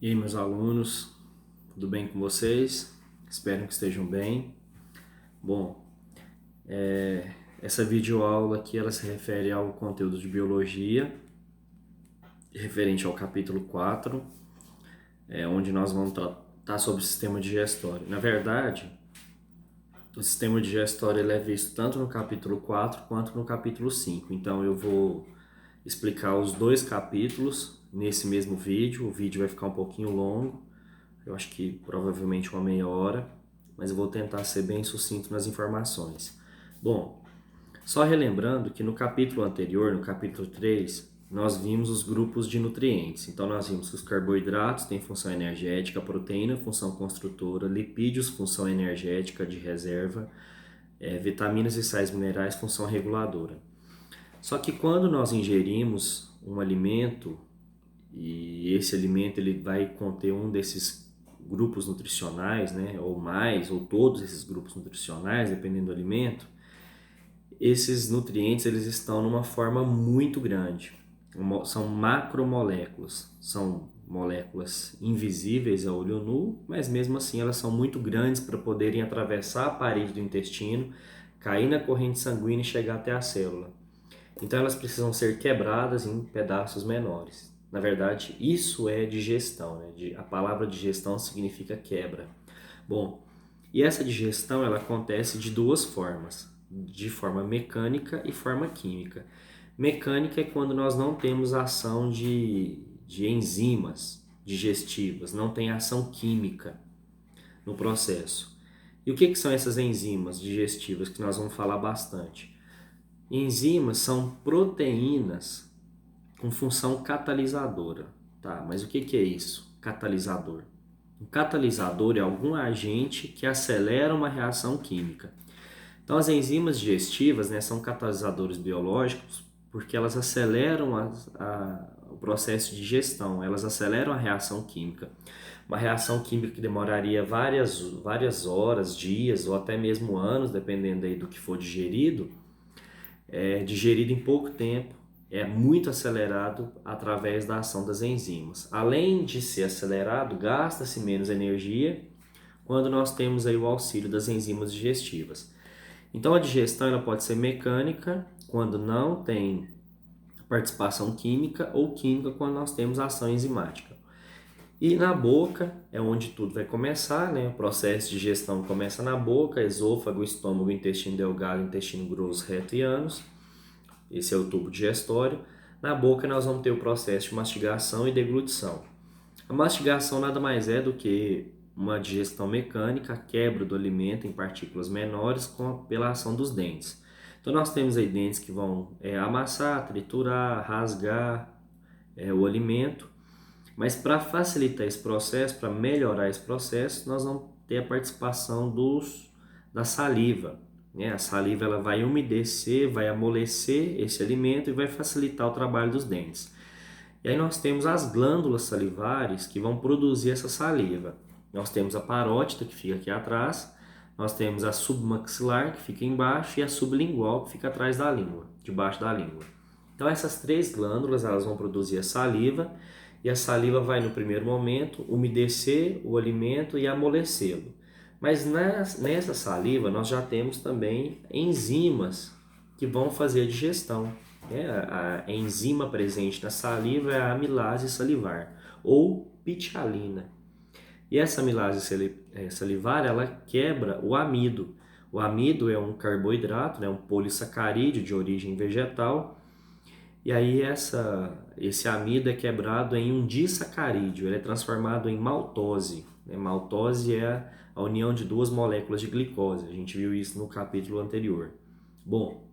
E aí, meus alunos, tudo bem com vocês? Espero que estejam bem. Bom, essa videoaula aqui ela se refere ao conteúdo de biologia, referente ao capítulo 4, onde nós vamos tratar sobre o sistema digestório. Na verdade, o sistema digestório ele é visto tanto no capítulo 4 quanto no capítulo 5. Então eu vou explicar os dois capítulos nesse mesmo vídeo. O vídeo vai ficar um pouquinho longo, eu acho que provavelmente uma meia hora, mas eu vou tentar ser bem sucinto nas informações. Bom, só relembrando que no capítulo anterior, no capítulo 3, nós vimos os grupos de nutrientes. Então nós vimos que os carboidratos têm função energética, a proteína função construtora, lipídios função energética de reserva, vitaminas e sais minerais função reguladora. Só que quando nós ingerimos um alimento e esse alimento ele vai conter um desses grupos nutricionais, né, ou mais, ou todos esses grupos nutricionais, dependendo do alimento, esses nutrientes eles estão numa forma muito grande. São macromoléculas, são moléculas invisíveis a olho nu, mas mesmo assim elas são muito grandes para poderem atravessar a parede do intestino, cair na corrente sanguínea e chegar até a célula. Então elas precisam ser quebradas em pedaços menores. Na verdade, isso é digestão, né? A palavra digestão significa quebra. Bom, e essa digestão ela acontece de duas formas, de forma mecânica e forma química. Mecânica é quando nós não temos ação de enzimas digestivas, não tem ação química no processo. E o que são essas enzimas digestivas que nós vamos falar bastante? Enzimas são proteínas com função catalisadora, tá? Mas o que é isso? Catalisador. Um catalisador é algum agente que acelera uma reação química. Então, as enzimas digestivas, né, são catalisadores biológicos porque elas aceleram o processo de digestão, elas aceleram a reação química. Uma reação química que demoraria várias horas, dias ou até mesmo anos, dependendo aí do que for digerido, digerido em pouco tempo, é muito acelerado através da ação das enzimas. Além de ser acelerado, gasta-se menos energia quando nós temos aí o auxílio das enzimas digestivas. Então a digestão ela pode ser mecânica quando não tem participação química ou química quando nós temos ação enzimática. E na boca é onde tudo vai começar, né? O processo de digestão começa na boca, esôfago, estômago, intestino delgado, intestino grosso, reto e ânus. Esse é o tubo digestório. Na boca nós vamos ter o processo de mastigação e deglutição. A mastigação nada mais é do que uma digestão mecânica, a quebra do alimento em partículas menores pela ação dos dentes. Então nós temos aí dentes que vão amassar, triturar, rasgar o alimento, mas para facilitar esse processo, para melhorar esse processo, nós vamos ter a participação da saliva. A saliva ela vai umedecer, vai amolecer esse alimento e vai facilitar o trabalho dos dentes. E aí nós temos as glândulas salivares que vão produzir essa saliva. Nós temos a parótida, que fica aqui atrás, nós temos a submaxilar, que fica embaixo, e a sublingual, que fica atrás da língua, debaixo da língua. Então essas três glândulas elas vão produzir a saliva, e a saliva vai no primeiro momento umedecer o alimento e amolecê-lo. Mas nessa saliva nós já temos também enzimas que vão fazer a digestão. A enzima presente na saliva é a amilase salivar ou pitialina. E essa amilase salivar ela quebra o amido. O amido é um carboidrato, um polissacarídeo de origem vegetal. E aí esse amido é quebrado em um disacarídeo, ele é transformado em maltose. Maltose é a união de duas moléculas de glicose, a gente viu isso no capítulo anterior. Bom,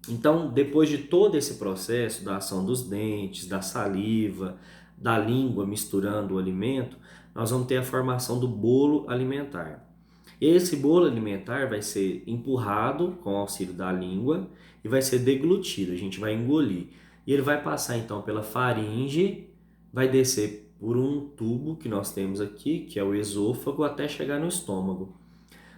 então depois de todo esse processo da ação dos dentes, da saliva, da língua misturando o alimento, nós vamos ter a formação do bolo alimentar. Esse bolo alimentar vai ser empurrado com o auxílio da língua e vai ser deglutido, a gente vai engolir. E ele vai passar então pela faringe, vai descer por um tubo que nós temos aqui, que é o esôfago, até chegar no estômago.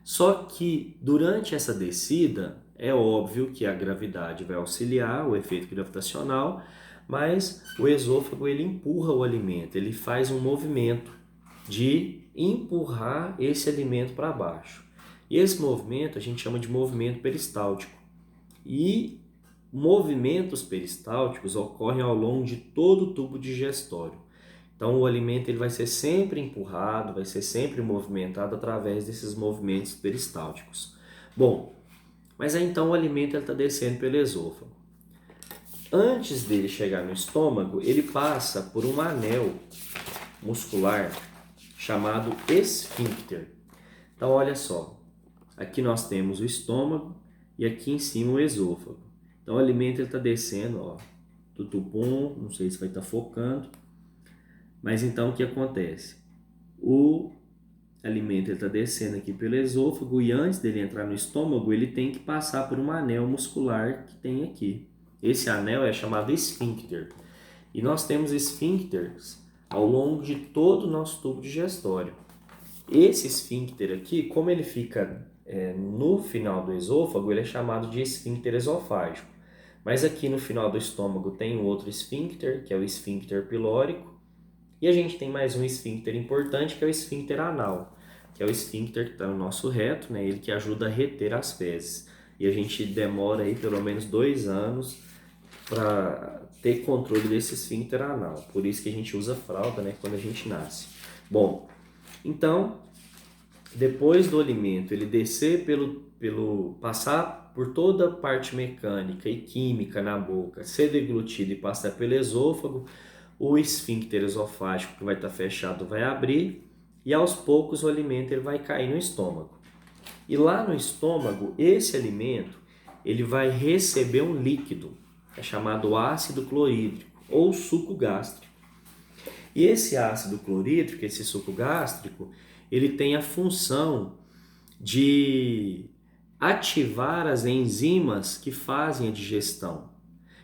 Só que durante essa descida, é óbvio que a gravidade vai auxiliar, o efeito gravitacional, mas o esôfago ele empurra o alimento, ele faz um movimento de empurrar esse alimento para baixo. E esse movimento a gente chama de movimento peristáltico. E movimentos peristálticos ocorrem ao longo de todo o tubo digestório. Então o alimento ele vai ser sempre empurrado, vai ser sempre movimentado através desses movimentos peristálticos. Bom, mas aí então o alimento está descendo pelo esôfago. Antes dele chegar no estômago, ele passa por um anel muscular chamado esfíncter. Então olha só, aqui nós temos o estômago e aqui em cima o esôfago. Então o alimento está descendo, ó, tutupum, não sei se vai estar focando, mas então o que acontece? O alimento está descendo aqui pelo esôfago e antes dele entrar no estômago, ele tem que passar por um anel muscular que tem aqui. Esse anel é chamado esfíncter. E nós temos esfíncteres ao longo de todo o nosso tubo digestório. Esse esfíncter aqui, como ele fica no final do esôfago, ele é chamado de esfíncter esofágico. Mas aqui no final do estômago tem um outro esfíncter, que é o esfíncter pilórico. E a gente tem mais um esfíncter importante, que é o esfíncter anal, que é o esfíncter que está no nosso reto, né? Ele que ajuda a reter as fezes. E a gente demora aí pelo menos 2 anos para ter controle desse esfíncter anal. Por isso que a gente usa fralda, né, quando a gente nasce. Bom, então, depois do alimento, ele descer passar por toda a parte mecânica e química na boca, ser deglutido e passar pelo esôfago, o esfíncter esofágico que vai estar fechado vai abrir e aos poucos o alimento ele vai cair no estômago. E lá no estômago, esse alimento ele vai receber um líquido, é chamado ácido clorídrico ou suco gástrico. E esse ácido clorídrico, esse suco gástrico, ele tem a função de ativar as enzimas que fazem a digestão.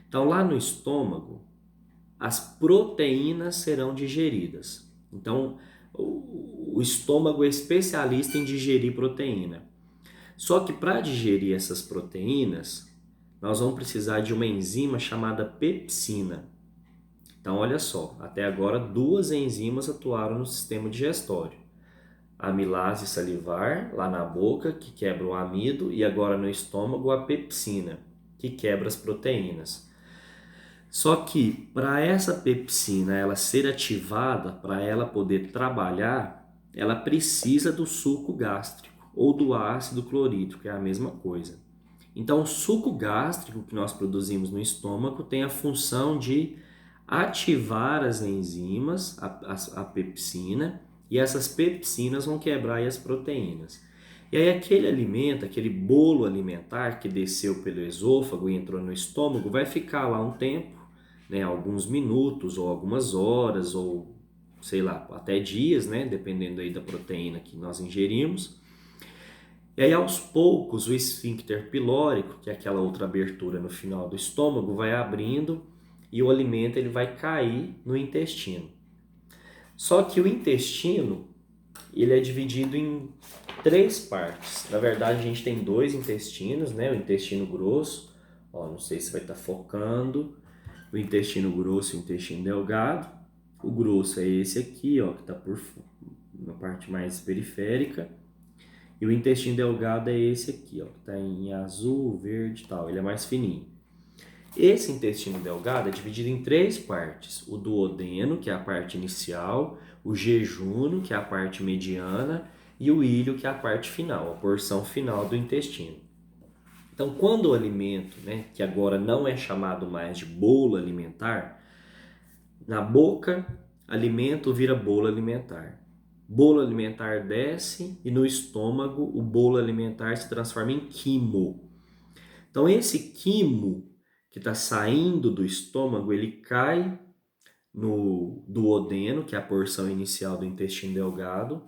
Então, lá no estômago, as proteínas serão digeridas. Então, o estômago é especialista em digerir proteína. Só que para digerir essas proteínas, nós vamos precisar de uma enzima chamada pepsina. Então, olha só, até agora 2 enzimas atuaram no sistema digestório. A amilase salivar, lá na boca, que quebra o amido, e agora no estômago a pepsina, que quebra as proteínas. Só que para essa pepsina ela ser ativada, para ela poder trabalhar, ela precisa do suco gástrico ou do ácido clorídrico, é a mesma coisa. Então, o suco gástrico que nós produzimos no estômago tem a função de ativar as enzimas, a pepsina, e essas pepsinas vão quebrar aí as proteínas. E aí aquele alimento, aquele bolo alimentar que desceu pelo esôfago e entrou no estômago, vai ficar lá um tempo, né, alguns minutos ou algumas horas ou sei lá, até dias, né, dependendo aí da proteína que nós ingerimos. E aí aos poucos o esfíncter pilórico, que é aquela outra abertura no final do estômago, vai abrindo e o alimento ele vai cair no intestino. Só que o intestino ele é dividido em 3 partes. Na verdade a gente tem 2 intestinos, né? O intestino grosso, ó, não sei se vai estar focando, o intestino grosso e o intestino delgado. O grosso é esse aqui, ó, que está na parte mais periférica. E o intestino delgado é esse aqui, ó, que está em azul, verde e tal, ele é mais fininho. Esse intestino delgado é dividido em 3 partes: o duodeno, que é a parte inicial, o jejúno, que é a parte mediana, e o íleo, que é a parte final, a porção final do intestino. Então, quando o alimento, né, que agora não é chamado mais de bolo alimentar, na boca, alimento vira bolo alimentar. Bolo alimentar desce e no estômago o bolo alimentar se transforma em quimo. Então esse quimo que está saindo do estômago, ele cai no duodeno, que é a porção inicial do intestino delgado,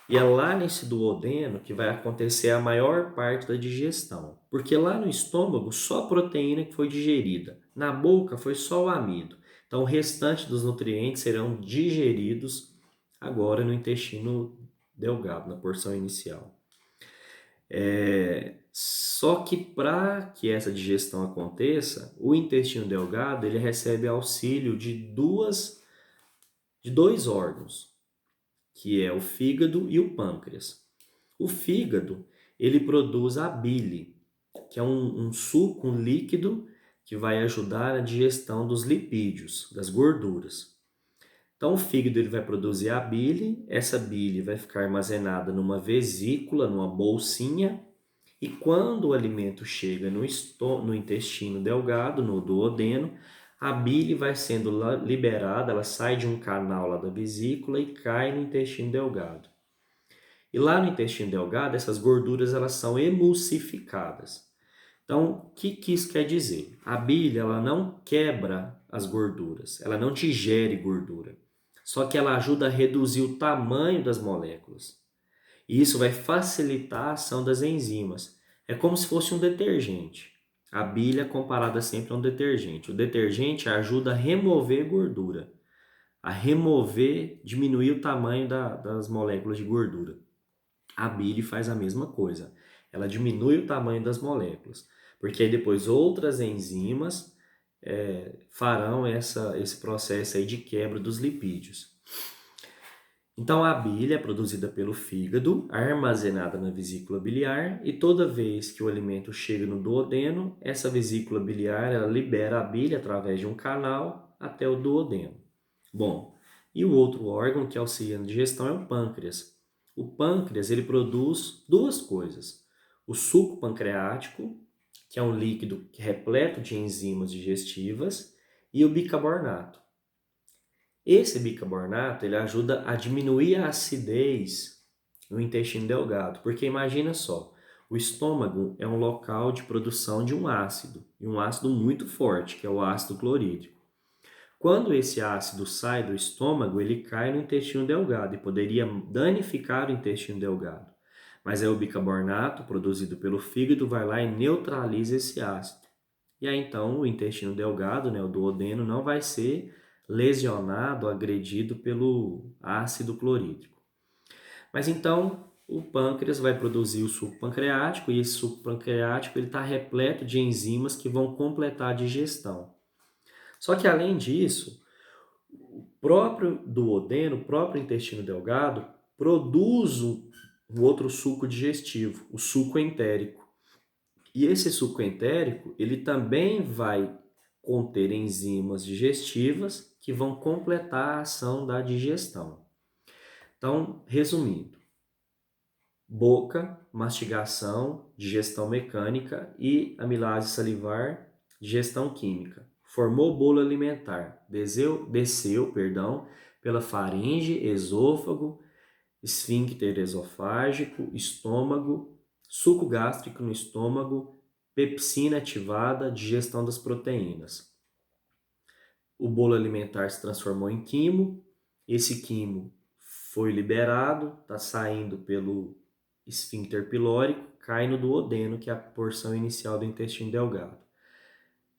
e é lá nesse duodeno que vai acontecer a maior parte da digestão. Porque lá no estômago só a proteína que foi digerida, na boca foi só o amido. Então o restante dos nutrientes serão digeridos agora no intestino delgado, na porção inicial. Só que para que essa digestão aconteça, o intestino delgado ele recebe auxílio de dois órgãos, que é o fígado e o pâncreas. O fígado ele produz a bile, que é um suco, um líquido que vai ajudar na digestão dos lipídios, das gorduras. Então o fígado ele vai produzir a bile, essa bile vai ficar armazenada numa vesícula, numa bolsinha, e quando o alimento chega no intestino delgado, no duodeno, a bile vai sendo liberada, ela sai de um canal lá da vesícula e cai no intestino delgado. E lá no intestino delgado, essas gorduras elas são emulsificadas. Então, o que isso quer dizer? A bile ela não quebra as gorduras, ela não digere gordura, só que ela ajuda a reduzir o tamanho das moléculas. E isso vai facilitar a ação das enzimas. É como se fosse um detergente. A bile é comparada sempre a um detergente. O detergente ajuda a remover gordura, a remover, diminuir o tamanho das moléculas de gordura. A bile faz a mesma coisa. Ela diminui o tamanho das moléculas, porque aí depois outras enzimas farão esse processo aí de quebra dos lipídios. Então a bile é produzida pelo fígado, armazenada na vesícula biliar, e toda vez que o alimento chega no duodeno, essa vesícula biliar ela libera a bile através de um canal até o duodeno. Bom, e o outro órgão que auxilia na digestão é o pâncreas. O pâncreas ele produz duas coisas: o suco pancreático, que é um líquido repleto de enzimas digestivas, e o bicarbonato. Esse bicarbonato ele ajuda a diminuir a acidez no intestino delgado, porque imagina só, o estômago é um local de produção de um ácido, e um ácido muito forte, que é o ácido clorídrico. Quando esse ácido sai do estômago, ele cai no intestino delgado e poderia danificar o intestino delgado. Mas aí o bicarbonato, produzido pelo fígado, vai lá e neutraliza esse ácido. E aí então o intestino delgado, né, o duodeno, não vai ser lesionado, agredido pelo ácido clorídrico. Mas então o pâncreas vai produzir o suco pancreático e esse suco pancreático está repleto de enzimas que vão completar a digestão. Só que além disso, o próprio duodeno, o próprio intestino delgado, produz um outro suco digestivo, o suco entérico. E esse suco entérico, ele também vai conter enzimas digestivas que vão completar a ação da digestão. Então, resumindo, boca, mastigação, digestão mecânica e amilase salivar, digestão química. Formou bolo alimentar, desceu, pela faringe, esôfago, esfíncter esofágico, estômago, suco gástrico no estômago, pepsina ativada, digestão das proteínas. O bolo alimentar se transformou em quimo, esse quimo foi liberado, está saindo pelo esfíncter pilórico, cai no duodeno, que é a porção inicial do intestino delgado.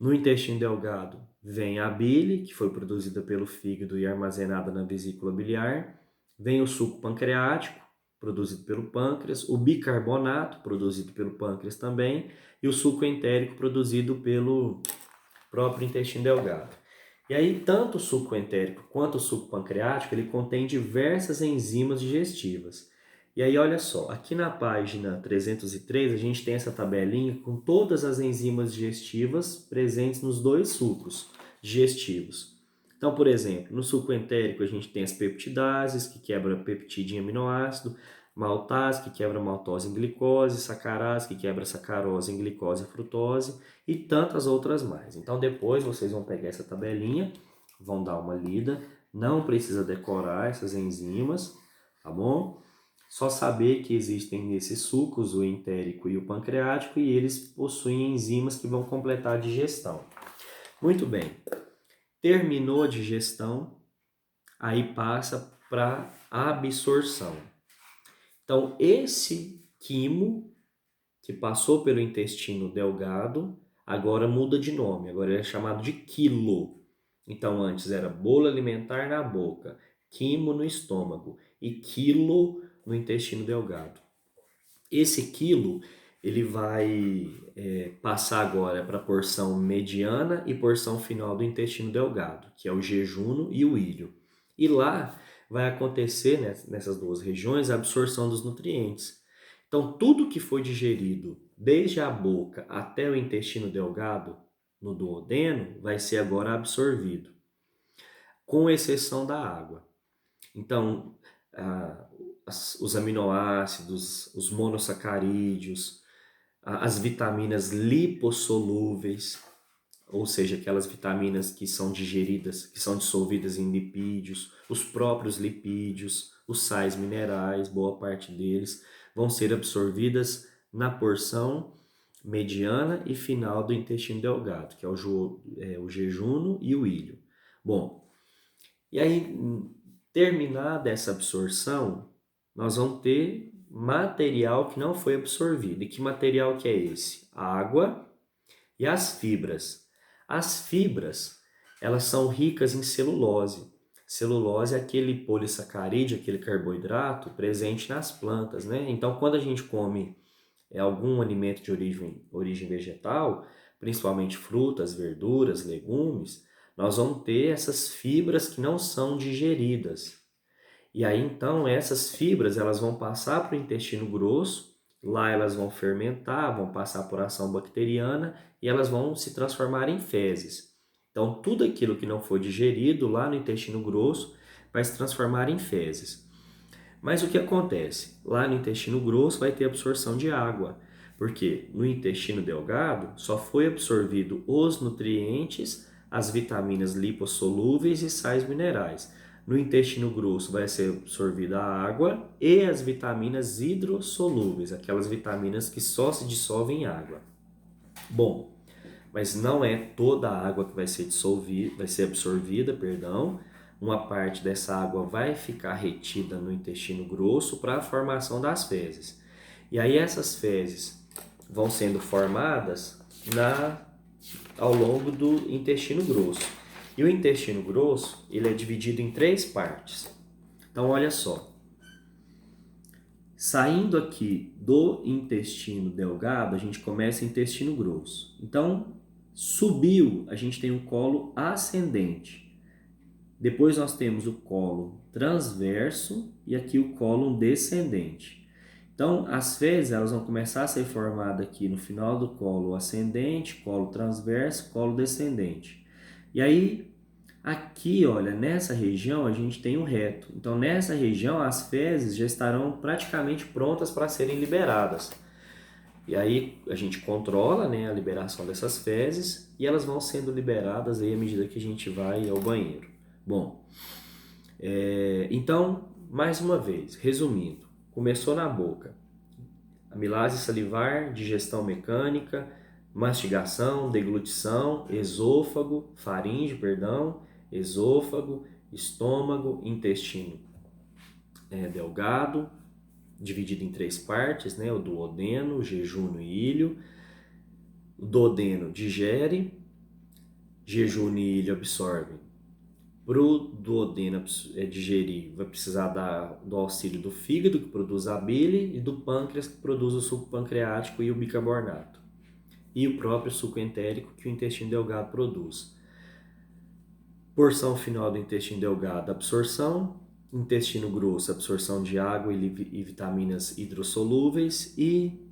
No intestino delgado vem a bile, que foi produzida pelo fígado e armazenada na vesícula biliar, vem o suco pancreático, produzido pelo pâncreas, o bicarbonato, produzido pelo pâncreas também, e o suco entérico, produzido pelo próprio intestino delgado. E aí, tanto o suco entérico quanto o suco pancreático, ele contém diversas enzimas digestivas. E aí, olha só, aqui na página 303, a gente tem essa tabelinha com todas as enzimas digestivas presentes nos dois sucos digestivos. Então, por exemplo, no suco entérico a gente tem as peptidases, que quebra peptídeo em aminoácido, maltase, que quebra maltose em glicose, sacarase, que quebra sacarose em glicose e frutose, e tantas outras mais. Então, depois vocês vão pegar essa tabelinha, vão dar uma lida, não precisa decorar essas enzimas, tá bom? Só saber que existem esses sucos, o entérico e o pancreático, e eles possuem enzimas que vão completar a digestão. Muito bem. Terminou a digestão, aí passa para a absorção. Então, esse quimo que passou pelo intestino delgado, agora muda de nome, agora ele é chamado de quilo. Então, antes era bolo alimentar na boca, quimo no estômago e quilo no intestino delgado. Esse quilo, ele vai passar agora para a porção mediana e porção final do intestino delgado, que é o jejunum e o ilho. E lá vai acontecer, né, nessas duas regiões, a absorção dos nutrientes. Então, tudo que foi digerido desde a boca até o intestino delgado, no duodeno, vai ser agora absorvido, com exceção da água. Então, os aminoácidos, os monossacarídeos, as vitaminas lipossolúveis, ou seja, aquelas vitaminas que são digeridas, que são dissolvidas em lipídios, os próprios lipídios, os sais minerais, boa parte deles, vão ser absorvidas na porção mediana e final do intestino delgado, que é o jejunum e o ilho. Bom, e aí, terminada essa absorção, nós vamos ter material que não foi absorvido. E que material que é esse? A água e as fibras. As fibras, elas são ricas em celulose. Celulose é aquele polissacarídeo, aquele carboidrato presente nas plantas, né? Então, quando a gente come algum alimento de origem vegetal, principalmente frutas, verduras, legumes, nós vamos ter essas fibras que não são digeridas. E aí, então, essas fibras elas vão passar para o intestino grosso, lá elas vão fermentar, vão passar por ação bacteriana e elas vão se transformar em fezes. Então, tudo aquilo que não foi digerido lá no intestino grosso vai se transformar em fezes. Mas o que acontece? Lá no intestino grosso vai ter absorção de água, porque no intestino delgado só foi absorvido os nutrientes, as vitaminas lipossolúveis e sais minerais. No intestino grosso vai ser absorvida a água e as vitaminas hidrossolúveis, aquelas vitaminas que só se dissolvem em água. Bom, mas não é toda a água que vai ser absorvida, Uma parte dessa água vai ficar retida no intestino grosso para a formação das fezes. E aí essas fezes vão sendo formadas ao longo do intestino grosso. E o intestino grosso, ele é dividido em 3 partes. Então, olha só. Saindo aqui do intestino delgado, a gente começa o intestino grosso. Então, subiu, a gente tem o colo ascendente. Depois nós temos o colo transverso e aqui o colo descendente. Então, as fezes elas vão começar a ser formadas aqui no final do colo ascendente, colo transverso, colo descendente. E aí, aqui, olha, nessa região a gente tem um reto. Então, nessa região, as fezes já estarão praticamente prontas para serem liberadas. E aí, a gente controla, né, a liberação dessas fezes e elas vão sendo liberadas aí à medida que a gente vai ao banheiro. Bom, então, mais uma vez, resumindo, começou na boca. Amilase salivar, digestão mecânica, mastigação, deglutição, esôfago, esôfago, estômago, intestino delgado, dividido em 3 partes, né? O duodeno, o jejunum e ilho. O duodeno digere, jejunum e ilho absorvem. Para o duodeno digerir, vai precisar do auxílio do fígado, que produz a bile, e do pâncreas, que produz o suco pancreático e o bicarbonato. E o próprio suco entérico, que o intestino delgado produz. Porção final do intestino delgado, absorção. Intestino grosso, absorção de água e vitaminas hidrossolúveis e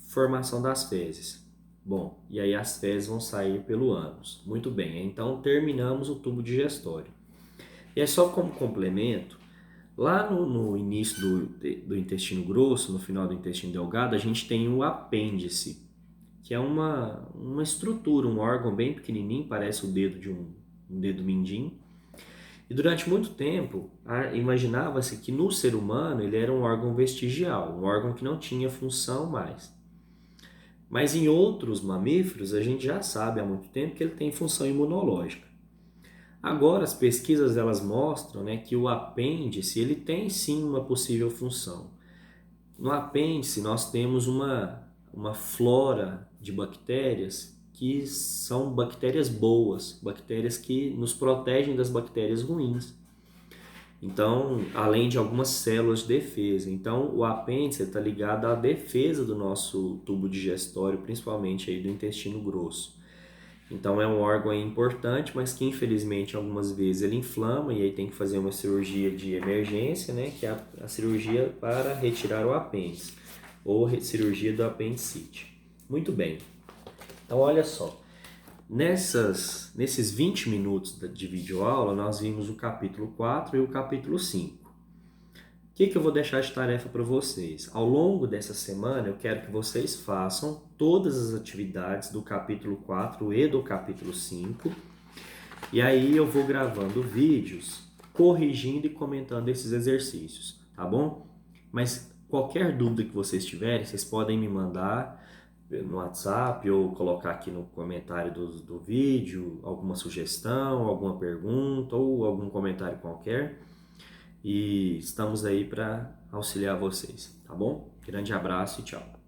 formação das fezes. Bom, e aí as fezes vão sair pelo ânus. Muito bem, então terminamos o tubo digestório. E é só como complemento, lá no início do intestino grosso, no final do intestino delgado, a gente tem o apêndice, que é uma estrutura, um órgão bem pequenininho, parece o dedo de um dedo mindinho. E durante muito tempo, imaginava-se que no ser humano ele era um órgão vestigial, um órgão que não tinha função mais. Mas em outros mamíferos, a gente já sabe há muito tempo que ele tem função imunológica. Agora, as pesquisas elas mostram, né, que o apêndice ele tem sim uma possível função. No apêndice, nós temos uma flora de bactérias que são bactérias boas, bactérias que nos protegem das bactérias ruins. Então, além de algumas células de defesa. Então, o apêndice está ligado à defesa do nosso tubo digestório, principalmente aí do intestino grosso. Então, é um órgão importante, mas que infelizmente algumas vezes ele inflama e aí tem que fazer uma cirurgia de emergência, né? Que é a cirurgia para retirar o apêndice, ou cirurgia do apendicite. Muito bem. Então, olha só. Nesses 20 minutos de videoaula, nós vimos o capítulo 4 e o capítulo 5. O que eu vou deixar de tarefa para vocês? Ao longo dessa semana, eu quero que vocês façam todas as atividades do capítulo 4 e do capítulo 5. E aí eu vou gravando vídeos, corrigindo e comentando esses exercícios, tá bom? Mas qualquer dúvida que vocês tiverem, vocês podem me mandar no WhatsApp ou colocar aqui no comentário do vídeo alguma sugestão, alguma pergunta ou algum comentário qualquer. E estamos aí para auxiliar vocês, tá bom? Grande abraço e tchau.